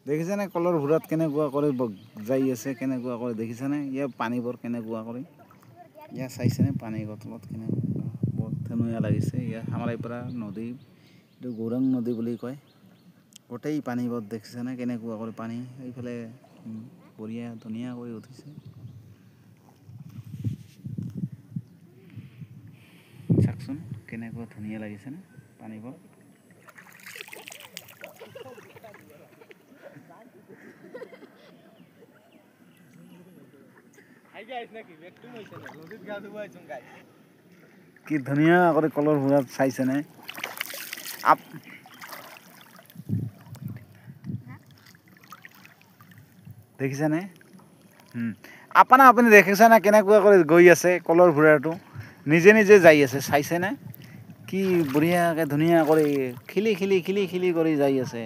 দেখিছেনে কলৰ ভূৰত কেনেকুৱা কৰি যাই আছে, কেনেকুৱা কৰি দেখিছেনে? ইয়াৰ পানীবোৰ কেনেকুৱা কৰি ইয়াৰ চাইছেনে? পানী তলত কেনেকুৱা বৰ ধুনীয়া লাগিছে। ইয়াৰ আমাৰ এই পৰা নদী, এইটো গৌৰাং নদী বুলি কয়। গোটেই পানীবোৰ দেখিছেনে কেনেকুৱা কৰি পানী এইফালে বঢ়িয়া ধুনীয়া কৰি উঠিছে। চাওকচোন কেনেকুৱা ধুনীয়া লাগিছেনে পানীবোৰ। কি ধুনীয়া কৰি কলৰ ভূৰত চাইছেনে? দেখিছেনে? আপুনি দেখিছেনে কেনেকুৱা কৰি গৈ আছে কলৰ ভূৰাটো? নিজে নিজে যাই আছে, চাইছেনে? কি বঢ়িয়াকৈ ধুনীয়া কৰি খিলি খিলি কৰি যাই আছে।